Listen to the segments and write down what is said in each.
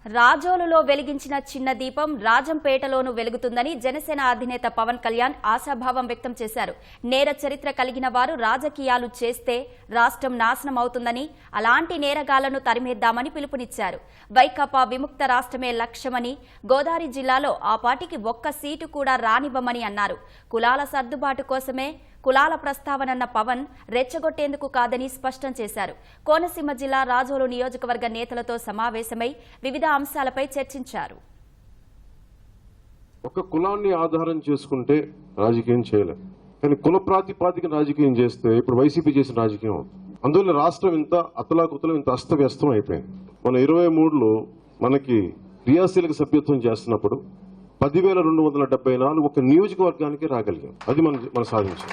రాజోలులో వెలిగించిన చిన్న దీపం రాజంపేటలోనూ వెలుగుతుందని జనసేన అధినేత పవన్ కళ్యాణ్ ఆశాభావం వ్యక్తం చేశారు. నేర చరిత్ర కలిగిన వారు రాజకీయాలు చేస్తే రాష్ట్రం నాశనం అవుతుందని, అలాంటి నేరగాళ్లను తరిమేద్దామని పిలుపునిచ్చారు. వైకాపా విముక్త రాష్ట్రమే లక్ష్యమని, గోదావరి జిల్లాలో ఆ పార్టీకి ఒక్క సీటు కూడా రానివ్వమని అన్నారు. కులాల సర్దుబాటు కోసమే కులాల ప్రస్తావనన్న పవన్ రెచ్చగొట్టేందుకు కాదని స్పష్టం చేశారు. కోనసీమ జిల్లా రాజోలు నియోజకవర్గ నేతలతో సమావేశమై వివిధ అంశాలపై చర్చించారు. ఒక కులాన్ని ఆధారం చేసుకుంటే రాజకీయం చేయలేం, కానీ కుల ప్రాతిపాదిక రాజకీయం చేస్తే ఇప్పుడు వైసీపీ చేసిన రాజకీయం అవుతుంది. అందువల్ల రాష్ట్రం ఇంత అతలాకుతలం, ఇంత అస్తవ్యస్తం అయిపోయింది. మన 23లో మనకి క్రియాశీలక సభ్యత్వం చేస్తున్నప్పుడు 10,274 ఒక నియోజకవర్గానికి రాగలిగాం. అది మనం సాధించాం.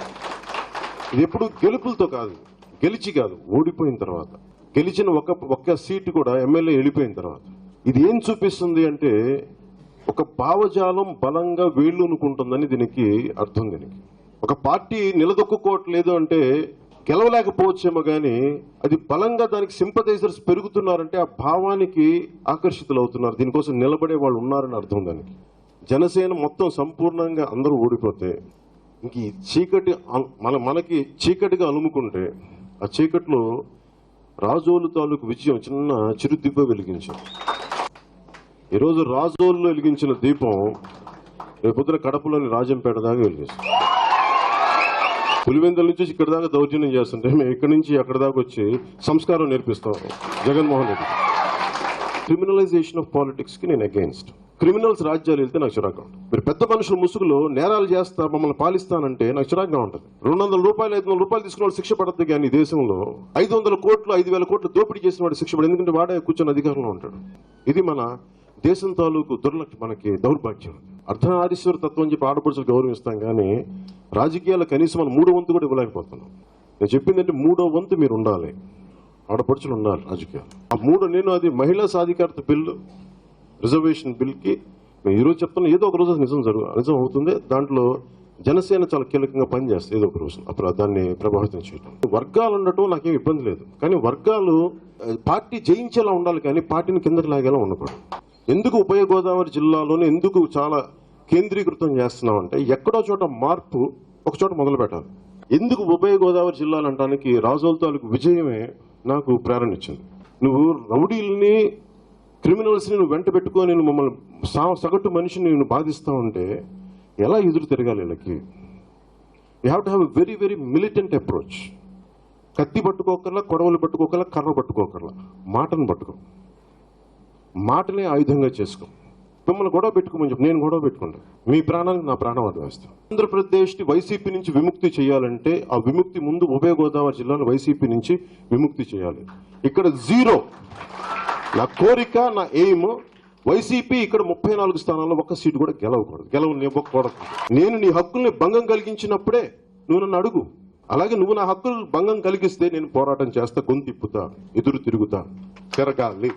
ఇది ఎప్పుడు గెలుపులతో కాదు, గెలిచి కాదు, ఓడిపోయిన తర్వాత. గెలిచిన ఒక్క సీటు కూడా ఎమ్మెల్యే వెళ్ళిపోయిన తర్వాత. ఇది ఏం చూపిస్తుంది అంటే ఒక భావజాలం బలంగా వేళ్ళూనుకుంటుందని దీనికి అర్థం. దీనికి ఒక పార్టీ నిలదొక్కుకోవట్లేదు అంటే గెలవలేకపోవచ్చేమో కానీ అది బలంగా దానికి సింపథైజర్స్ పెరుగుతున్నారంటే ఆ భావానికి ఆకర్షితులు అవుతున్నారు, దీనికోసం నిలబడే వాళ్ళు ఉన్నారని అర్థం. దానికి జనసేన మొత్తం సంపూర్ణంగా అందరూ ఓడిపోతే ఇంక ఈ చీకటి మనకి చీకటిగా అలుముకుంటే ఆ చీకట్లో రాజోలు తాలూకు విజయం చిన్న చిరుదీపం వెలిగించాం. ఈరోజు రాజోలులో వెలిగించిన దీపం రేపొద్దున కడపలోని రాజంపేట దాకా వెలిగిస్తాం. పులివెందుల నుంచి ఇక్కడ దాకా దౌర్జన్యం చేస్తుంటే మేము ఇక్కడి నుంచి అక్కడ దాకా వచ్చి సంస్కారం నేర్పిస్తాం Jaganmohan Reddy. Criminalisation of politics కి నేను అగెయిన్స్ట్. క్రిమినల్స్ రాజ్యాలు వెళ్తే నాకు చిరాగ్గా ఉంటుంది. మీరు పెద్ద మనుషుల ముసుగులో నేరాలు చేస్తా మమ్మల్ని పాలిస్తానంటే నాకు చిరాగ్గా ఉంటుంది. 200 రూపాయలు 500 రూపాయలు తీసుకున్న వాళ్ళు శిక్ష పడద్దు, కానీ ఈ దేశంలో 500 కోట్లు 5,000 కోట్లు దోపిడీ చేసిన వాడు శిక్ష పడదు, ఎందుకంటే వాడే కూర్చొని అధికారంలో ఉంటాడు. ఇది మన దేశం తాలూకు మనకి దౌర్భాగ్యం. అర్ధనారీశ్వర తత్వం అని చెప్పి ఆడపడుచులు గౌరవిస్తాం, కానీ రాజకీయాలు కనీసం మనం 3వ వంతు కూడా ఇవ్వలేకపోతున్నాం. నేను చెప్పిందంటే 3వ వంతు మీరు ఉండాలి, ఆడపడుచులు ఉండాలి రాజకీయాలు. నేను అది మహిళా సాధికారత బిల్లు, రిజర్వేషన్ బిల్ కి ఈరోజు చెప్తున్నా, ఏదో ఒక రోజు నిజం అవుతుంది. దాంట్లో జనసేన చాలా కీలకంగా పనిచేస్తుంది. ఏదో ఒక రోజు అప్పుడు దాన్ని ప్రభావితం చేయడం. వర్గాలు ఉండటం నాకేం ఇబ్బంది లేదు, కానీ వర్గాలు పార్టీ జయించేలా ఉండాలి, కానీ పార్టీని కిందకి లాగేలా ఉండకూడదు. ఎందుకు ఉభయ గోదావరి జిల్లాలోనే ఎందుకు చాలా కేంద్రీకృతం చేస్తున్నామంటే ఎక్కడో చోట మార్పు ఒక చోట మొదలు పెట్టాలి. ఎందుకు ఉభయ గోదావరి జిల్లాలు అనడానికి రాజోలు తాలూకు విజయమే నాకు ప్రేరణ ఇచ్చింది. నువ్వు రౌడీల్ని, క్రిమినల్స్ ని నువ్వు వెంట పెట్టుకొని మమ్మల్ని సగటు మనిషిని నేను బాధిస్తా ఉంటే ఎలా ఎదురు తిరగాలి వీళ్ళకి? You have to have a very very militant approach. కత్తి పట్టుకోకర్లా, కొడవలు పట్టుకోకర్లా, కర్ర పట్టుకోకర్లా, మాటను పట్టుకో, మాటనే ఆయుధంగా చేసుకో. మిమ్మల్ని గొడవ పెట్టుకోమని చెప్పి నేను గొడవ పెట్టుకుంటాను, మీ ప్రాణానికి నా ప్రాణం అర్థమేస్తాను. ఆంధ్రప్రదేశ్ వైసీపీ నుంచి విముక్తి చేయాలంటే ఆ విముక్తి ముందు ఉభయ గోదావరి జిల్లాను వైసీపీ నుంచి విముక్తి చేయాలి. ఇక్కడ జీరో. నా కోరిక, నా ఎయిమ్ వైసీపీ ఇక్కడ 34 స్థానాల్లో ఒక్క సీటు కూడా గెలవనివ్వకూడదు. నేను నీ హక్కుల్ని భంగం కలిగించినప్పుడే నువ్వు నన్ను అడుగు. అలాగే నువ్వు నా హక్కులు భంగం కలిగిస్తే నేను పోరాటం చేస్తా, గొంతిప్పుతా, ఎదురు తిరుగుతా, తిరగాలి.